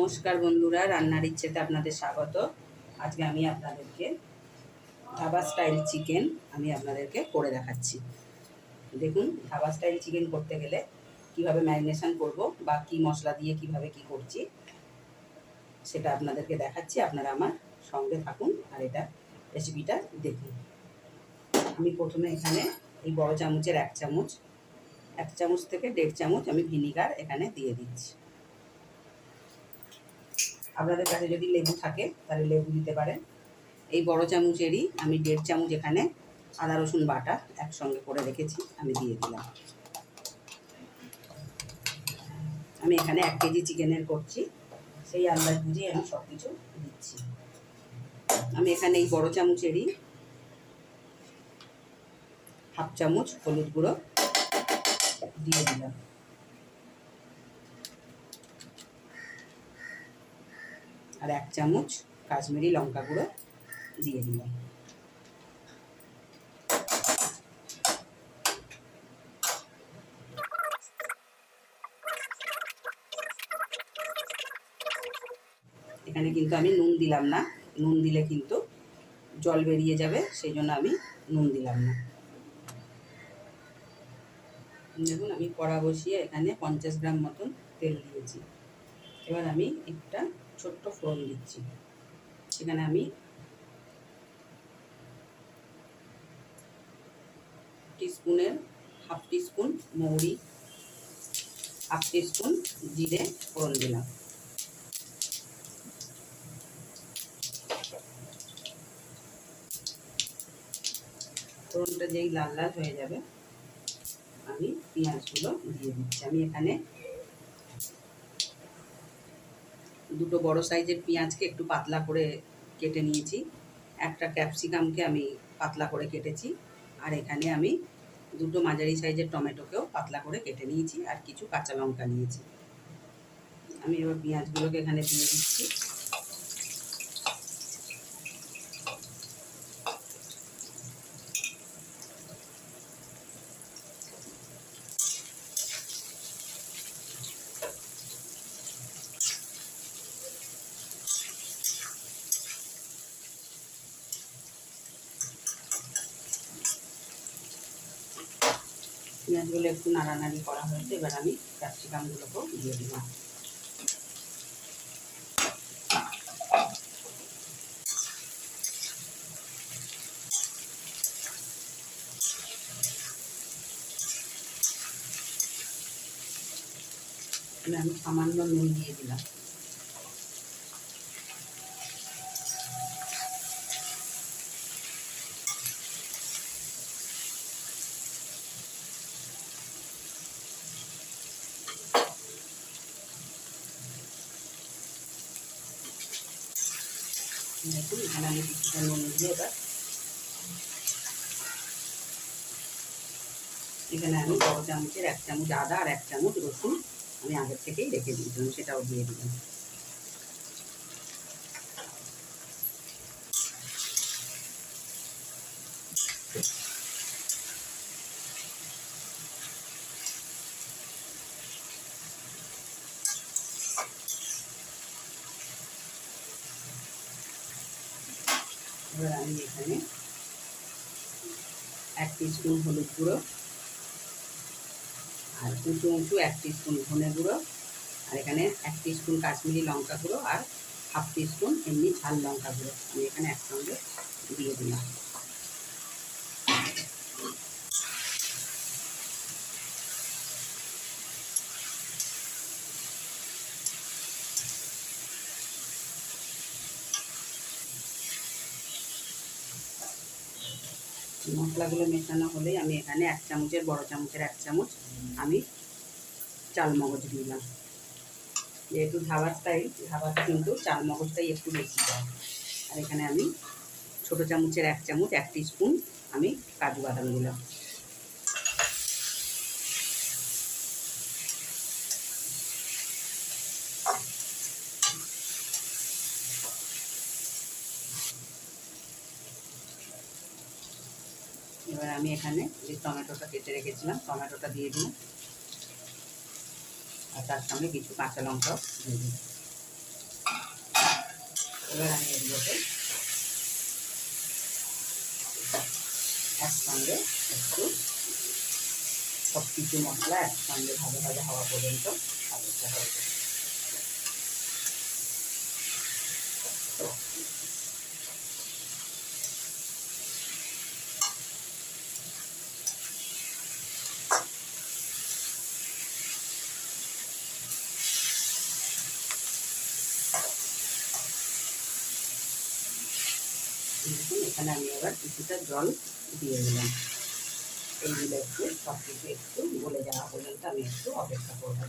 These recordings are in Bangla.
নমস্কার বন্ধুরা, রান্নার ইচ্ছেতে আপনাদের স্বাগত। আজকে আমি আপনাদেরকে ধাবা স্টাইল চিকেন আপনাদেরকে করে দেখাচ্ছি। দেখুন, ধাবা স্টাইল চিকেন করতে গেলে কিভাবে ম্যারিনেশন করব বা কি মশলা দিয়ে কিভাবে কি করছি সেটা আপনাদেরকে দেখাচ্ছি। আপনারা আমার সঙ্গে থাকুন আর এটা রেসিপিটা দেখুন। আমি প্রথমে এখানে এই বড় চামচের এক চামচ থেকে 1.5 চামচ আমি ভিনিগার এখানে দিয়ে দিচ্ছি। আপনাদের কাছে যদি লেবু থাকে তাহলে লেবু দিতে পারেন। এই বড় চামচেরই আমি 1.5 চামচ এখানে আদা রসুন বাটা একসঙ্গে করে রেখেছি, আমি দিয়ে দিলাম। আমি এখানে 1 কেজি চিকেনের করছি, সেই আন্দাজ বুঝিয়ে আমি সব কিছু দিচ্ছি। আমি এখানে এই বড় চামচেরই হাফ চামচ হলুদ গুঁড়ো দিয়ে দিলাম। আর 1 চামচ কাশ্মীরি লঙ্কা গুঁড়ো দিয়ে দিলাম। এখানে কিন্তু আমি নুন দিলাম না, নুন দিলে কিন্তু জল বেরিয়ে যাবে, সেই জন্য আমি নুন দিলাম না। দেখুন, আমি কড়া বসিয়ে এখানে 50 গ্রাম মতন তেল দিয়েছি। এবার আমি একটা ছোট্ট ফোড়ন দিচ্ছি। এখানে আমি টিস্পুনের হাফ টিস্পুন মৌরি, হাফ টিস্পুন জিরে ফোড়ন দিলাম। ফোড়নটা যেই লাল লাল হয়ে যাবে আমি পেঁয়াজগুলো দিয়ে দিচ্ছি। আমি এখানে দুটো বড় সাইজের পেঁয়াজকে একটু পাতলা করে কেটে নিয়েছি, একটা ক্যাপসিকামকে আমি পাতলা করে কেটেছি, আর এখানে আমি দুটো মাঝারি সাইজের টমেটোকেও পাতলা করে কেটে নিয়েছি, আর কিছু কাঁচা লঙ্কা নিয়েছি। আমি এবার পেঁয়াজগুলোকে এখানে দিয়ে দিচ্ছি। পেঁয়াজগুলো একটু নাড়ানাড়ি করা হয়েছে, এবার আমি ক্যাপসিকামগুলোকেও দিয়ে দিলাম। আমি সামান্য নুন দিয়ে দিলাম। দেখুন, এখানে আমি কিছুটা নুন দিয়ে এখানে আমি বড় চামচের 1 চামচ আদা আর 1 চামচ রসুন আমি আগের থেকেই রেখে দিয়েছিলাম, সেটাও দিয়ে দিলাম। এবার আমি এখানে 1 টিস্পুন হলুদ গুঁড়ো, আর উঁচু 1 টিস্পুন ধনে গুঁড়ো, আর এখানে 1 টিস্পুন কাশ্মীরি লঙ্কা গুঁড়ো, আর হাফ টিস্পুন এমনি ঝাল লঙ্কা গুঁড়ো আমি এখানে একসঙ্গে দিয়ে দিলাম। মশলাগুলো মেশানো হলেই আমি এখানে 1 চামচের বড় চামচের 1 চামচ আমি চালমগজ দিলাম। যেহেতু ধাবা স্টাইল, ধাবাতে কিন্তু চালমগজটাই একটু বেশি দেয়। আর এখানে আমি ছোটো চামচের 1 চামচ 1 টিস্পুন আমি কাজু বাদাম দিলাম। এবার আমি এখানে যে টমেটোটা কেটে রেখেছিলাম টমেটোটা দিয়ে দিলাম, আর তার সঙ্গে কিছু কাঁচা লঙ্কাও দিয়ে দিই। এবার আমি এগুলোকে একসঙ্গে একটু সব কিছু মশলা একসঙ্গে ভালো ভালো হওয়া পর্যন্ত ভাজতে হবে। এখানে আমি এবার কিছুটা জল দিয়ে দিলাম। এইগুলো একটু সব কিছু একটু গলে যাওয়া পর্যন্ত আমি একটু অপেক্ষা করব।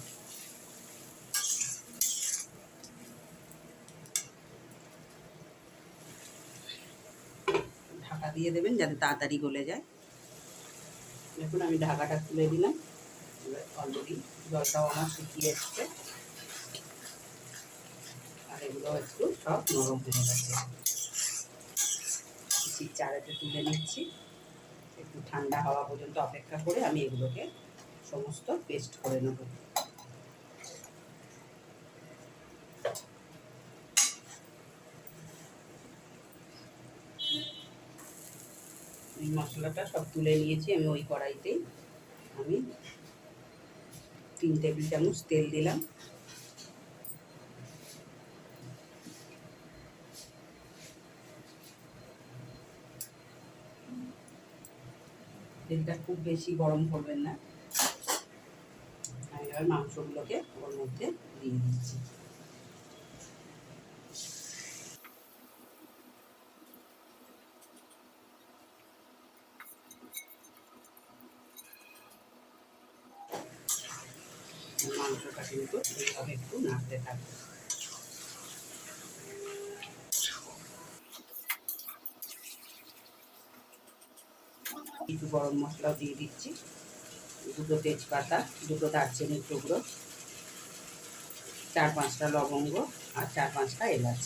ঢাকা দিয়ে দেবেন যাতে তাড়াতাড়ি গলে যায়। দেখুন আমি ঢাকাটা তুলে দিলাম। এবার অলরেডি জলটাও আমার শুকিয়ে এসছে আর এগুলো একটু সব নরম হয়ে গেছে। মিক্সির চারাতে তুলে নিচ্ছি। একটু ঠান্ডা হওয়া পর্যন্ত অপেক্ষা করে আমি এগুলোকে সমস্ত পেস্ট করে নেব। এই মশলাটা সব তুলে নিয়েছি আমি ওই কড়াইতেই। আমি 3 টেবিল চামচ তেল দিলাম। তেলটা খুব বেশি গরম করবেন না। আমি এবার মাংসগুলোকে ওর মধ্যে দিয়ে দিচ্ছি। মাংসটা কিন্তু এইভাবে একটু নাড়তে থাকবে। কিছু গরম মশলাও দিয়ে দিচ্ছি, 2টো তেজপাতা, 2টো দারচিনির টুকরো, 4-5টা লবঙ্গ আর 4-5টা এলাচ।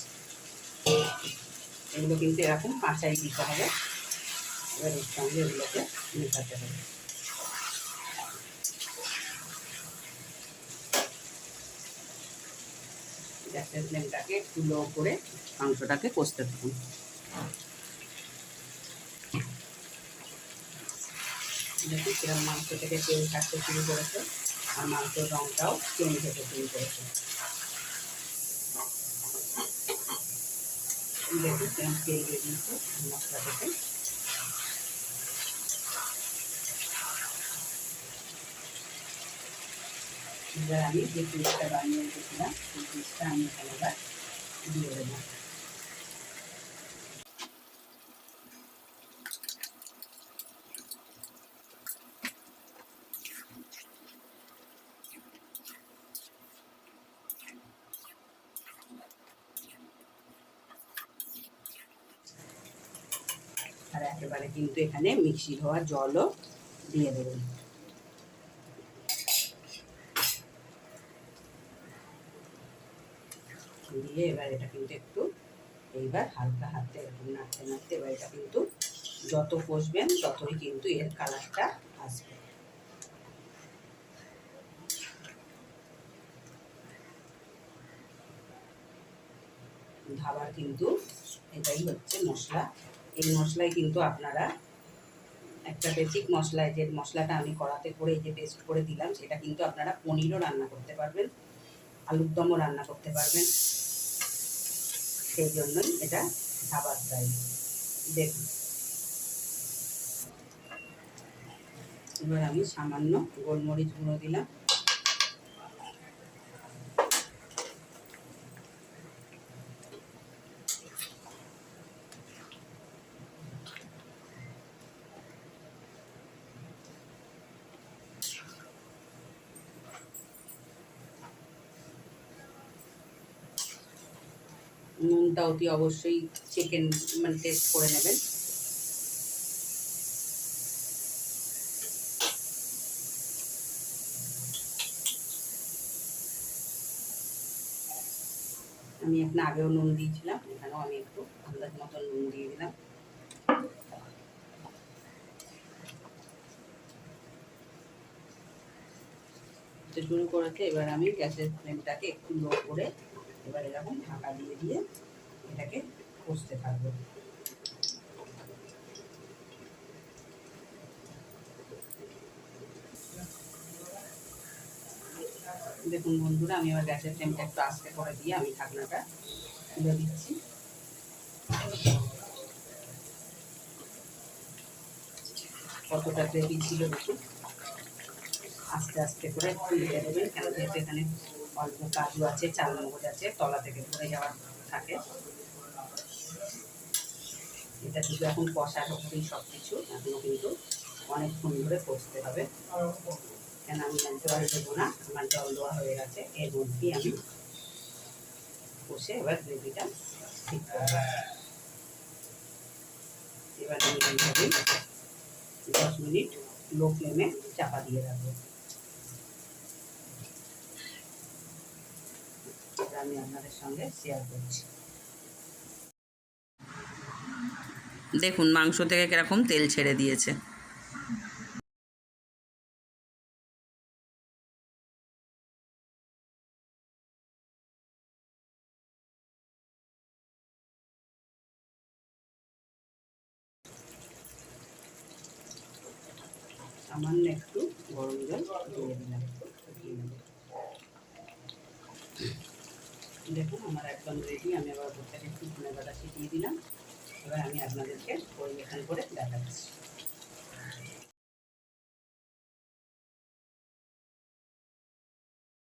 এগুলো কিন্তু এরকম কাঁচাই দিতে হবে। এবার এর সঙ্গে এগুলোকে মেশাতে হবে। গ্যাসের ফ্লেমটাকে একটু লো করে মাংসটাকে কষতে থাকুন। দেখুন সেরকম মাংস থেকে তেল ছাড়তে শুরু করেছে আর মাংসের রঙটাও চেঞ্জ হতে শুরু করেছে। দেখুন সেরকম তেল বেরিয়েছে মশলা থেকে। এবার আমি যে পিসটা বানিয়ে রেখেছিলাম সেই পিসটা আমি এখানে এবার দিয়ে দেবো। আর একেবারে কিন্তু এখানে মিক্সির হওয়া জলও দিয়ে দেবেন। দিয়ে এবার এটা কিন্তু একটু এইবার হালকা হাতে এরকম নাড়তে নাড়তে এবার এটা কিন্তু যত কষবেন ততই কিন্তু এর কালারটা আসবে। ধাবার কিন্তু এটাই হচ্ছে মশলা। এই মশলায় কিন্তু আপনারা একটা বেসিক মশলায় যে মশলাটা আমি কড়াতে করে এই যে পেস্ট করে দিলাম সেটা কিন্তু আপনারা পনিরও রান্না করতে পারবেন, আলুর দমও রান্না করতে পারবেন। সেই জন্যই এটা ধাবার স্টাইল। দেখুন এবার আমি সামান্য গোলমরিচ গুঁড়ো দিলাম। নুনটা অতি অবশ্যই চিকেন মানে টেস্ট করে নেবেন। আমি এখানে আগেও নুন দিয়েছিলাম, এখানেও আমি একটু আন্দাজ মতন নুন দিয়ে দিলাম। শুরু করেছে এবার আমি গ্যাসের ফ্লেমটাকে একটু লো করে এবার এরকম ঢাকা দিয়ে দিয়ে এটাকে কষতে থাকবো। দেখুন বন্ধুরা, আমি আবার গ্যাসের ফ্লেমটা একটু আস্তে করে দিয়ে আমি ঢাকনাটা তুলে দিচ্ছি। কতটা গ্রেভি ছিল দেখুন। আস্তে আস্তে করে তুলে দেবেন, কেন যেহেতু এখানে অল্প কাজু আছে, চালমগজ আছে, তলা থেকে পড়ে যাওয়ার থাকে। এটা শুধু এখন কষা হচ্ছেই সব কিছু, এখনও কিন্তু অনেকক্ষণ ধরে কষতে হবে। কেন আমি জল দেবো না, আমার জল দেওয়া হয়ে গেছে। এর মধ্যেই আমি কষে এবার গ্রেভিটা ঠিক করবো। এবার আমি এইভাবেই 10 মিনিট লো ফ্লেমে চাপা দিয়ে রাখবো। এটা আমি আপনাদের সঙ্গে শেয়ার করছি। দেখুন মাংস থেকে কিরকম তেল ছেড়ে দিয়েছে। সামান্য একটু গরম জল দিয়ে দিলাম। দেখুন আমার একদম রেডি। আমি আবার উপর থেকে একটু ধনে পাতা ছিটিয়ে দিলাম। এবার আমি আপনাদেরকে পরিবেশন করে দেখাচ্ছি।